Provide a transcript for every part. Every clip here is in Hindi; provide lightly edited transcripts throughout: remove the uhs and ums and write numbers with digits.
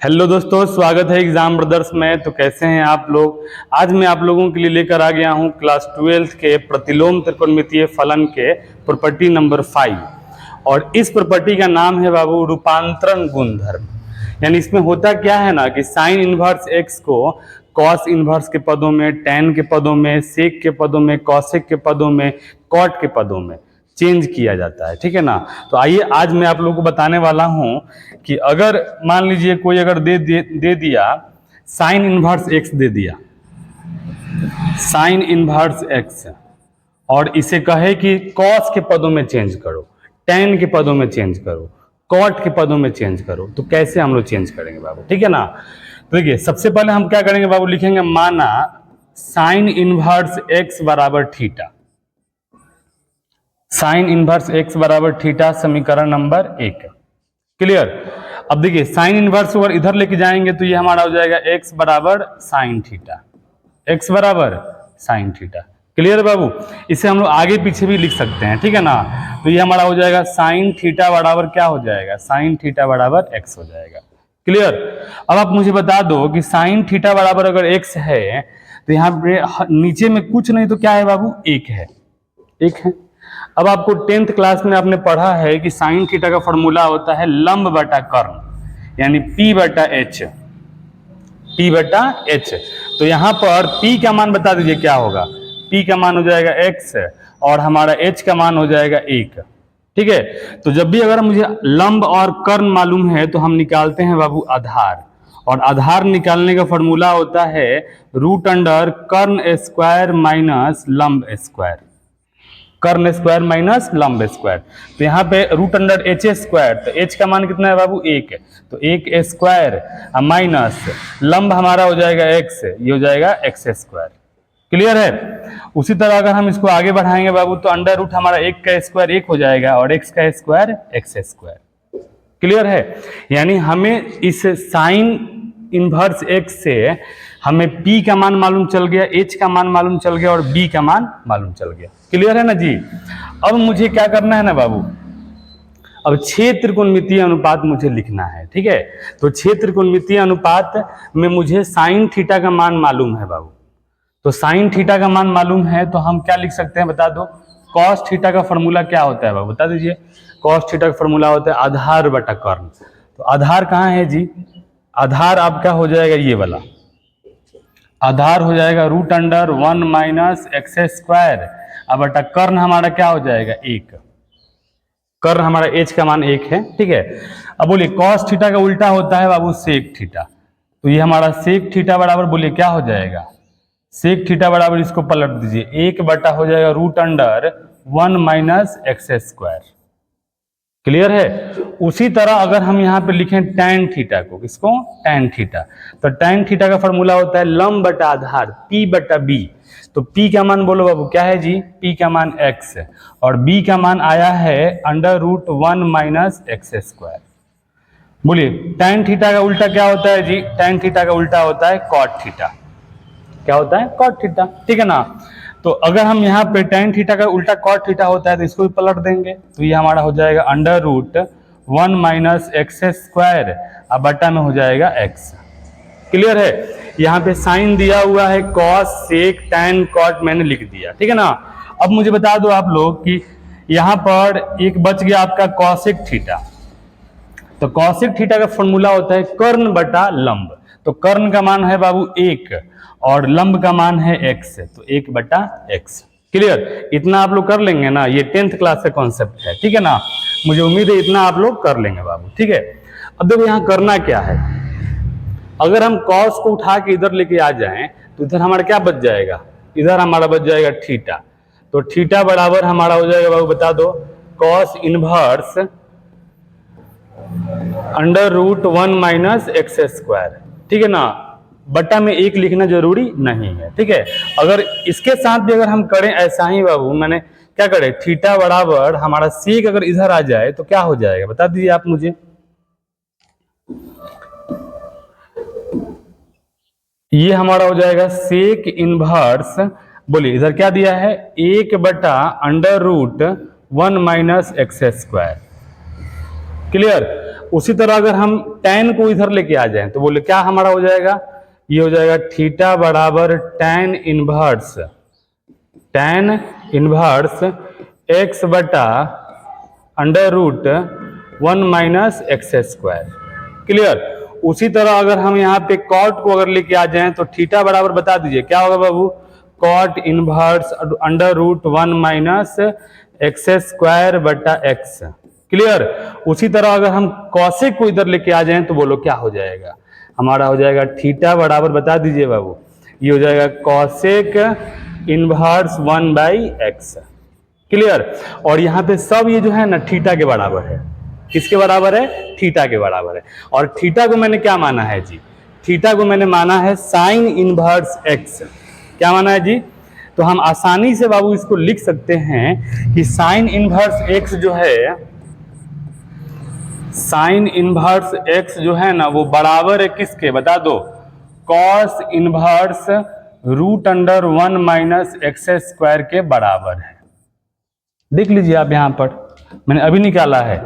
हेलो दोस्तों, स्वागत है एग्जाम ब्रदर्स में। तो कैसे हैं आप लोग। आज मैं आप लोगों के लिए लेकर आ गया हूं क्लास 12 के प्रतिलोम त्रिकोणमितीय फलन के प्रॉपर्टी नंबर 5। और इस प्रॉपर्टी का नाम है बाबू रूपांतरण गुणधर्म। यानी इसमें होता क्या है ना कि साइन इनवर्स एक्स को कॉस इनवर्स के पदों में, टैन के पदों में, सेक के पदों में, कॉसेक के पदों में, कॉट के पदों में चेंज किया जाता है। ठीक है ना। तो आइए आज मैं आप लोगों को बताने वाला हूं कि अगर मान लीजिए कोई अगर दे दिया साइन इनवर्स एक्स दे दिया, साइन इनवर्स एक्स, और इसे कहे कि कॉस के पदों में चेंज करो, टैन के पदों में चेंज करो, कॉट के पदों में चेंज करो, तो कैसे हम लोग चेंज करेंगे बाबू। ठीक है ना। तो देखिए सबसे पहले हम क्या करेंगे बाबू, लिखेंगे माना साइन इनवर्स एक्स बराबर थीटा। साइन इनवर्स एक्स बराबर थीटा समीकरण नंबर 1। क्लियर। अब देखिए साइन इनवर्स अगर इधर लेके जाएंगे तो ये हमारा हो जाएगा एक्स बराबर साइन थीटा, एक्स बराबर साइन थीटा। क्लियर बाबू। इसे हम लोग आगे पीछे भी लिख सकते हैं। ठीक है ना। तो ये हमारा हो जाएगा साइन थीटा बराबर क्या हो जाएगा, साइन थीटा बराबर एक्स हो जाएगा। क्लियर। अब आप मुझे बता दो कि साइन थीटा बराबर अगर एक्स है तो यहाँ पे नीचे में कुछ नहीं तो क्या है बाबू, एक है, एक है। अब आपको 10th क्लास में आपने पढ़ा है कि साइन थीटा का फॉर्मूला होता है लंब बटा कर्ण, यानी P बटा एच, P बटा एच। तो यहां पर P का मान बता दीजिए क्या होगा, P का मान हो जाएगा x और हमारा h का मान हो जाएगा 1। ठीक है। तो जब भी अगर मुझे लंब और कर्ण मालूम है तो हम निकालते हैं बाबू आधार, और आधार निकालने का फॉर्मूला होता है रूट अंडर कर्ण स्क्वायर माइनस लंब स्क्वायर, कर्ण स्क्वायर माइनस लंब स्क्वायर। तो यहाँ पे रूट अंडर एच स्क्वायर, तो एच का मान कितना है बाबू, 1 है, तो 1 स्क्वायर माइनस लंब हमारा हो जाएगा एक्स, ये हो जाएगा एक्स स्क्वायर। क्लियर है। उसी तरह अगर हम इसको आगे बढ़ाएंगे बाबू तो अंडर रूट हमारा 1 का स्क्वायर 1 हो जाएगा और एक्स का स्क्वायर एक्स स्क्वायर। क्लियर है। यानी हमें इस साइन इनवर्स एक्स से हमें P का मान मालूम चल गया, H का मान मालूम चल गया और B का मान मालूम चल गया। क्लियर है ना जी। अब मुझे क्या करना है ना बाबू, अब 6 त्रिकोणमितीय अनुपात मुझे लिखना है। ठीक है। तो 6 त्रिकोणमितीय अनुपात में मुझे साइन थीटा का मान मालूम है बाबू। तो साइन थीटा का मान मालूम है तो हम क्या लिख सकते हैं बता दो, कॉस थीटा का फॉर्मूला क्या होता है बाबू बता दीजिए। कॉस थीटा का फॉर्मूला होता है आधार बटा कर्ण। तो आधार कहाँ है जी, आधार आपका हो जाएगा ये वाला, आधार हो जाएगा root under 1 minus X square, अब बटा कर्ण हमारा क्या हो जाएगा 1, कर्ण हमारा एच का मान 1 है। ठीक है। अब बोलिए कॉस थीटा का उल्टा होता है बाबू सेक थीटा। तो ये हमारा सेक थीटा बराबर बोलिए क्या हो जाएगा, सेक थीटा बराबर इसको पलट दीजिए 1 बटा हो जाएगा root under 1 minus X square. Clear है। उसी तरह अगर हम यहाँ पे लिखें टैन थीटा को, किसको, टैन थीटा, तो टैन थीटा का फॉर्मूला होता है लंब बटा आधार P बटा B। तो P का मान बोलो बाबू क्या है जी, P का मान x है और B का मान आया है under root 1 minus X square. बोलिए टैन थीटा का उल्टा क्या होता है जी, टैन थीटा का उल्टा होता है कॉट थीटा। क्या होता है, कॉट थीटा। ठीक है ना। तो अगर हम यहाँ पे टैन थीटा का उल्टा कॉट थीटा होता है तो इसको भी पलट देंगे, तो ये हमारा हो जाएगा under root 1 minus X square, अब बटा में हो जाएगा x। क्लियर है। यहाँ पे साइन दिया हुआ है कॉस सेक टैन कॉट मैंने लिख दिया। ठीक है ना। अब मुझे बता दो आप लोग कि यहाँ पर एक बच गया आपका कॉसेक थीटा। तो कॉसेक थीटा का फॉर्मूला होता है कर्ण बटा लंब। तो कर्ण का मान है बाबू 1 और लंब का मान है x, तो 1 बटा x। क्लियर। इतना आप लोग कर लेंगे ना, ये 10th क्लास का कॉन्सेप्ट है। ठीक है ना। मुझे उम्मीद है इतना आप लोग कर लेंगे बाबू। ठीक है। अब देखो यहाँ करना क्या है, अगर हम कॉस को उठा के इधर लेके आ जाएं तो इधर हमारा क्या बच जाएगा, इधर हमारा बच जाएगा थीटा। तो थीटा बराबर हमारा हो जाएगा बाबू बता दो cos inverse under root 1 minus X square. ठीक है ना। बटा में 1 लिखना जरूरी नहीं है। ठीक है। अगर इसके साथ भी अगर हम करें ऐसा ही बाबू, मैंने क्या करें थीटा बराबर हमारा सेक अगर इधर आ जाए तो क्या हो जाएगा बता दीजिए आप मुझे। ये हमारा हो जाएगा सेक इनवर्स, बोलिए इधर क्या दिया है 1 बटा under root 1 minus X square. Clear. उसी तरह अगर हम tan को इधर लेके आ जाएं तो बोले क्या हमारा हो जाएगा, ये हो जाएगा थीटा बराबर tan इनवर्स x बटा √1 माइनस एक्स स्क्वायर। क्लियर। उसी तरह अगर हम यहाँ पे कॉट को अगर लेके आ जाएं तो थीटा बराबर बता दीजिए क्या होगा बाबू, cot inverse √1 minus X square बटा एक्स। क्लियर। उसी तरह अगर हम कॉसेक को इधर लेके आ जाएं तो बोलो क्या हो जाएगा, हमारा हो जाएगा थीटा बराबर बता दीजिए बाबू, ये हो जाएगा कॉसेक इनवर्स 1/x। क्लियर। और यहाँ पे सब ये जो है ना थीटा के बराबर है, किसके बराबर है, थीटा के बराबर है। और थीटा को मैंने क्या माना है जी, थीटा को मैंने माना है साइन इनवर्स x। क्या माना है जी, तो हम आसानी से बाबू इसको लिख सकते हैं कि साइन इनवर्स x जो है, साइन इनवर्स x जो है ना वो बराबर है किसके बता दो, cos inverse √1 minus X square के बराबर है। देख लीजिए आप यहाँ पर मैंने अभी निकाला है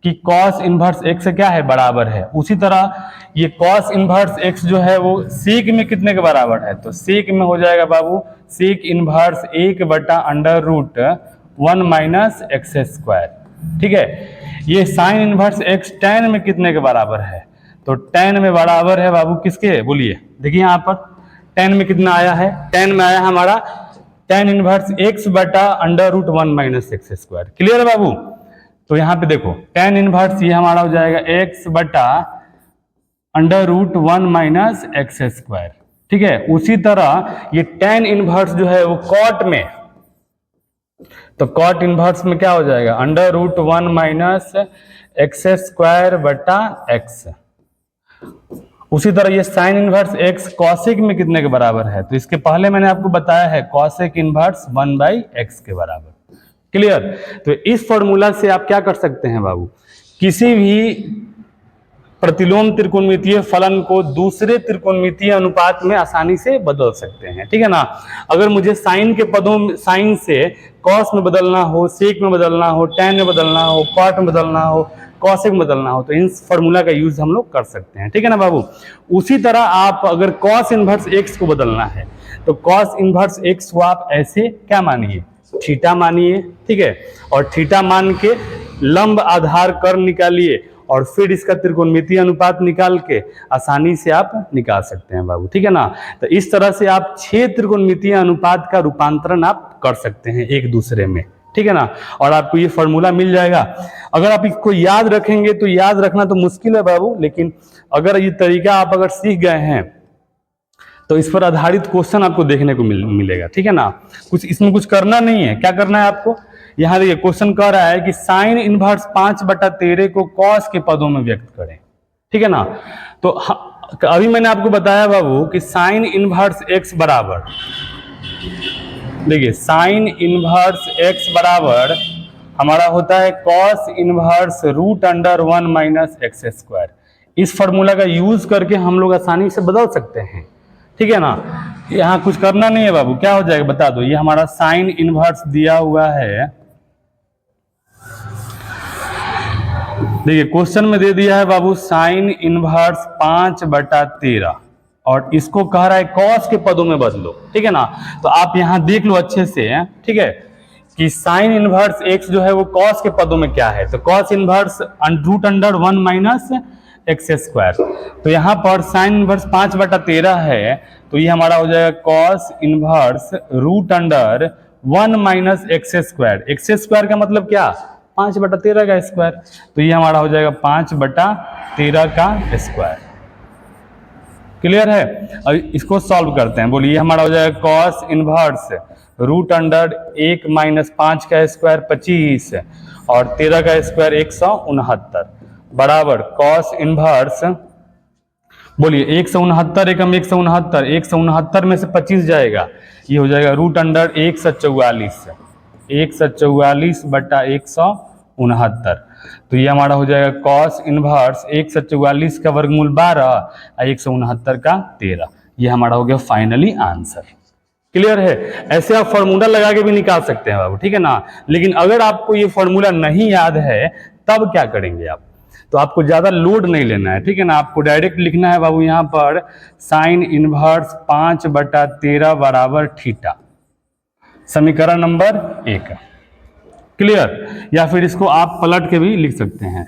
कि कॉस इनवर्स x से क्या है, बराबर है। उसी तरह ये कॉस इनवर्स x जो है वो सेक में कितने के बराबर है, तो सेक में हो जाएगा बाबू सेक इनवर्स 1 बटा √1 माइनस एक्स स्क्वायर। ठीक है। ये साइन इनवर्स x tan में कितने के बराबर है, तो tan में बराबर है बाबू किसके, बोलिए देखिए यहाँ पर tan में कितना आया है, tan में आया हमारा tan इनवर्स x बटा √1 माइनस एक्स स्क्वायर। क्लियर है बाबू। तो यहाँ पे देखो tan इनवर्स ये हमारा हो जाएगा x बटा √1 माइनस एक्स स्क्वायर। ठीक है। उसी तरह ये tan इनवर्स जो है वो कॉट में, तो कॉट इनवर्स में क्या हो जाएगा √1 माइनस एक्स स्क्वायर बटा x। उसी तरह ये साइन इनवर्स x कॉसेक में कितने के बराबर है, तो इसके पहले मैंने आपको बताया है कॉसेक इनवर्स 1/x के बराबर। क्लियर। तो इस फॉर्मूला से आप क्या कर सकते हैं बाबू, किसी भी प्रतिलोम त्रिकोणमितीय फलन को दूसरे त्रिकोणमितीय अनुपात में आसानी से बदल सकते हैं। ठीक है ना। अगर मुझे साइन के पदों में, साइन से कॉस में बदलना हो, सेक में बदलना हो, tan में बदलना हो, कॉट में बदलना हो, कॉसेक में बदलना हो, तो इन फॉर्मूला का यूज हम लोग कर सकते हैं। ठीक है ना बाबू। उसी तरह आप अगर कॉस इनवर्स x को बदलना है तो कॉस इनवर्स x को आप ऐसे क्या मानिए, थीटा मानिए। ठीक है। और थीटा मान के लंब आधार कर्व निकालिए और फिर इसका त्रिकोणमितीय अनुपात निकाल के आसानी से आप निकाल सकते हैं बाबू। ठीक है ना। तो इस तरह से आप 6 त्रिकोणमितीय अनुपात का रूपांतरण आप कर सकते हैं एक दूसरे में। ठीक है ना। और आपको ये फॉर्मूला मिल जाएगा। अगर आप इसको याद रखेंगे तो याद रखना तो मुश्किल है बाबू, लेकिन अगर ये तरीका आप अगर सीख गए हैं तो इस पर आधारित क्वेश्चन आपको देखने को मिलेगा। ठीक है ना। कुछ इसमें कुछ करना नहीं है, क्या करना है आपको, यहाँ देखिए क्वेश्चन कह रहा है कि साइन इनवर्स 5/13 को कॉस के पदों में व्यक्त करें। ठीक है ना। तो अभी मैंने आपको बताया बाबू कि साइन इनवर्स x बराबर, देखिए साइन इनवर्स x बराबर हमारा होता है cos inverse √1 minus X square. इस फॉर्मूला का यूज करके हम लोग आसानी से बदल सकते हैं। ठीक है ना। यहाँ कुछ करना नहीं है बाबू, क्या हो जाएगा बता दो, ये हमारा साइन इनवर्स दिया हुआ है, देखिए क्वेश्चन में दे दिया है बाबू साइन इनवर्स 5/13 और इसको कह रहा है कॉस के पदों में बदलो। ठीक है ना। तो आप यहाँ देख लो अच्छे से, ठीक है, कि साइन इनवर्स x जो है वो कॉस के पदों में क्या है, तो cos inverse √1 minus X square. तो यहाँ पर साइन इनवर्स 5/13 है, तो ये हमारा हो जाएगा cos inverse √1 minus X square. X square का मतलब क्या, 5/13 का स्क्वायर, तो ये हमारा हो जाएगा 5/13 का स्क्वायर। क्लियर है। अब इसको सॉल्व करते हैं, बोलिए हमारा हो जाएगा कॉस इनवर्स √1 माइनस 5 का स्क्वायर 25 और 13 का स्क्वायर 169 बराबर कॉस इनवर्स, बोलिए 169 एकम 169, 169 में से 25 जाएगा, ये हो जाएगा √144, 144/169। तो ये हमारा हो जाएगा कॉस इनवर्स 144 का वर्गमूल 12 और 169 का 13। ये हमारा हो गया फाइनली आंसर। क्लियर है। ऐसे आप फॉर्मूला लगा के भी निकाल सकते हैं बाबू। ठीक है ना। लेकिन अगर आपको ये फॉर्मूला नहीं याद है तब क्या करेंगे आप, तो आपको ज्यादा लोड नहीं लेना है, ठीक है ना। आपको डायरेक्ट लिखना है बाबू यहाँ पर साइन इनवर्स 5/13 बराबर थीटा, समीकरण नंबर 1। क्लियर। या फिर इसको आप पलट के भी लिख सकते हैं।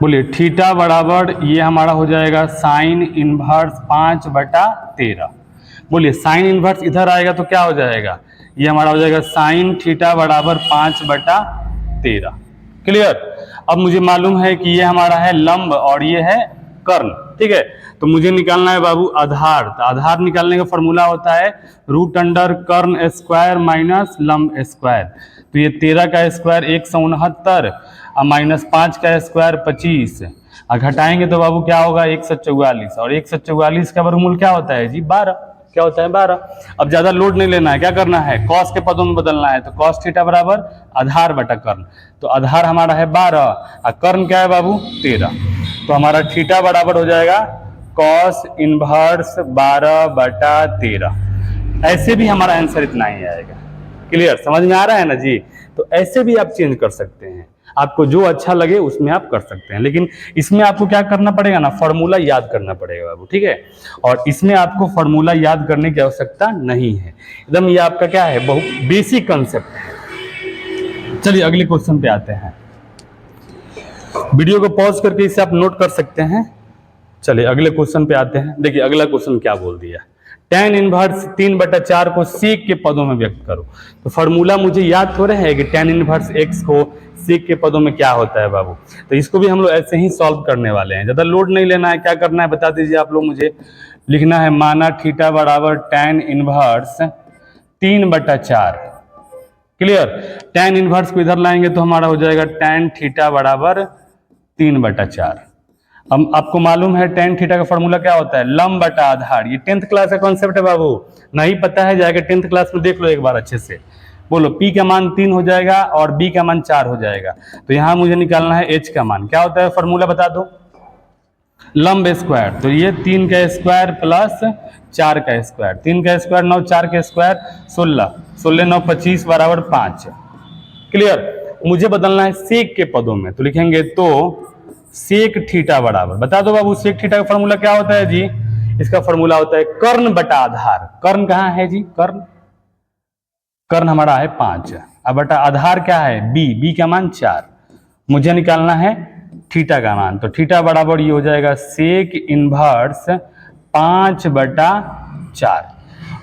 बोलिए थीटा बराबर ये हमारा हो जाएगा साइन इनवर्स 5/13। बोलिए साइन इनवर्स इधर आएगा तो क्या हो जाएगा, ये हमारा हो जाएगा साइन थीटा बराबर 5/13। क्लियर। अब मुझे मालूम है कि ये हमारा है लंब और ये है कर्ण, ठीक है। तो मुझे निकालना है बाबू आधार। तो आधार निकालने का फॉर्मूला होता है √अंडर कर्ण स्क्वायर माइनस लंब स्क्वायर। तो ये 13 का स्क्वायर 169 और -5 का स्क्वायर 25 और घटाएंगे तो बाबू क्या होगा 144 और 144 का वर्गमूल क्या होता है जी 12। क्या होता है 12। अब ज्यादा लोड नहीं लेना है, क्या करना है कॉस के पदों में बदलना है। तो कॉस थीटा बराबर आधार बटा कर्ण। तो आधार हमारा है 12 और कर्ण क्या है बाबू 13। तो हमारा थीटा बराबर हो जाएगा कॉस इनवर्स 12/13। ऐसे भी हमारा आंसर इतना ही आएगा। क्लियर, समझ में आ रहा है ना जी। तो ऐसे भी आप चेंज कर सकते हैं, आपको जो अच्छा लगे उसमें आप कर सकते हैं। लेकिन इसमें आपको क्या करना पड़ेगा ना, फॉर्मूला याद करना पड़ेगा बाबू, ठीक है। और इसमें आपको फॉर्मूला याद करने की आवश्यकता नहीं है, एकदम ये आपका क्या है बहुत बेसिक कंसेप्ट है। चलिए अगले क्वेश्चन पे आते हैं। वीडियो को पॉज करके इसे आप नोट कर सकते हैं। चलिए अगले क्वेश्चन पे आते हैं। देखिए अगला क्वेश्चन क्या बोल दिया, tan इनवर्स 3/4 को सेक के पदों में व्यक्त करो। तो फॉर्मूला मुझे याद थोड़ा है कि tan इनवर्स x को सेक के पदों में क्या होता है बाबू। तो इसको भी हम लोग ऐसे ही सॉल्व करने वाले हैं, ज्यादा लोड नहीं लेना है। क्या करना है बता दीजिए आप लोग मुझे। लिखना है माना थीटा बराबर tan inverse 3/4। Clear. tan inverse को इधर लाएंगे तो हमारा हो जाएगा tan थीटा बराबर 3/4। हम आपको मालूम है tan थीटा का फॉर्मूला क्या होता है लंब बटा आधार। ये 10th क्लास का कॉन्सेप्ट है बाबू, नहीं पता है जाएगा 10th क्लास में देख लो एक बार अच्छे से। बोलो p का मान 3 हो जाएगा और b का मान 4 हो जाएगा। तो यहाँ मुझे निकालना है h का मान। क्या होता है फॉर्मूला बता दो, लंब स्क्वायर। तो ये 3 का स्क्वायर प्लस 4 का स्क्वायर, 3 का स्क्वायर 9, 4 का स्क्वायर 16, 16 9 25 बराबर 5। क्लियर। मुझे बदलना है सेक के पदों में, तो लिखेंगे तो सेक थीटा बराबर, बता दो बाबू सेक थीटा का फॉर्मूला क्या होता है जी। इसका फॉर्मूला होता है कर्ण बटा आधार। कर्ण कहाँ है जी, कर्ण, कर्ण हमारा है 5 अब बटा आधार क्या है b का मान 4। मुझे निकालना है थीटा का मान। तो थीटा बराबर ये हो जाएगा सेक इनवर्स 5/4।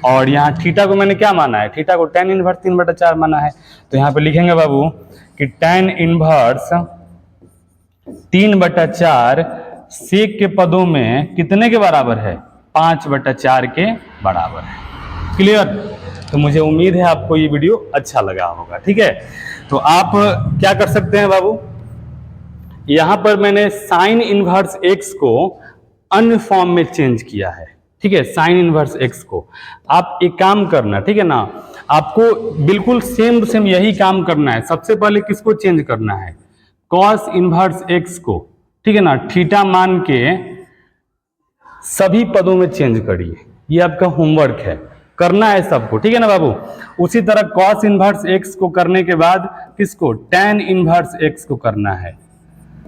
और यहाँ थीटा को मैंने क्या माना है, थीटा को tan इनवर्स 3/4 माना है। तो यहाँ पे लिखेंगे बाबू कि tan इनवर्स 3/4 सेक के पदों में कितने के बराबर है 5/4 के बराबर है। क्लियर। तो मुझे उम्मीद है आपको ये वीडियो अच्छा लगा होगा, ठीक है। तो आप क्या कर सकते हैं बाबू, यहां पर मैंने साइन इनवर्स x को अन्य फॉर्म में चेंज किया है, ठीक है। साइन इनवर्स x को आप एक काम करना, ठीक है ना, आपको बिल्कुल सेम टू सेम यही काम करना है। सबसे पहले किसको चेंज करना है कॉस इनवर्स x को, ठीक है ना, थीटा मान के सभी पदों में चेंज करिए। ये आपका होमवर्क है, करना है सबको, ठीक है ना बाबू। उसी तरह कॉस इनवर्स x को करने के बाद किसको tan इनवर्स x को करना है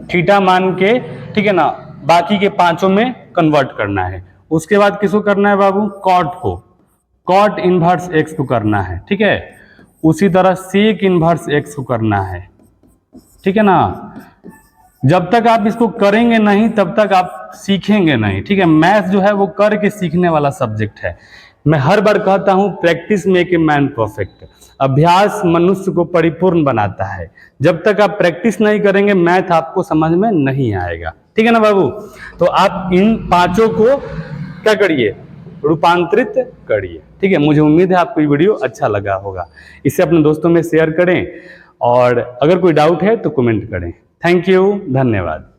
थीटा मान के, ठीक है ना, बाकी के पांचों में कन्वर्ट करना है। उसके बाद किसको करना है बाबू कॉट को, कॉट इनवर्स x को करना है, ठीक है। उसी तरह सेक इनवर्स x को करना है, ठीक है ना। जब तक आप इसको करेंगे नहीं तब तक आप सीखेंगे नहीं, ठीक है। मैथ जो है वो करके सीखने वाला सब्जेक्ट है। मैं हर बार कहता हूं practice make a man perfect. अभ्यास मनुष्य को परिपूर्ण बनाता है। जब तक आप प्रैक्टिस नहीं करेंगे मैथ आपको समझ में नहीं आएगा, ठीक है ना बाबू। तो आप इन पांचों को क्या करिए रूपांतरित करिए, ठीक है। मुझे उम्मीद है आपको ये वीडियो अच्छा लगा होगा। इसे अपने दोस्तों में शेयर करें और अगर कोई डाउट है तो कमेंट करें। थैंक यू, धन्यवाद।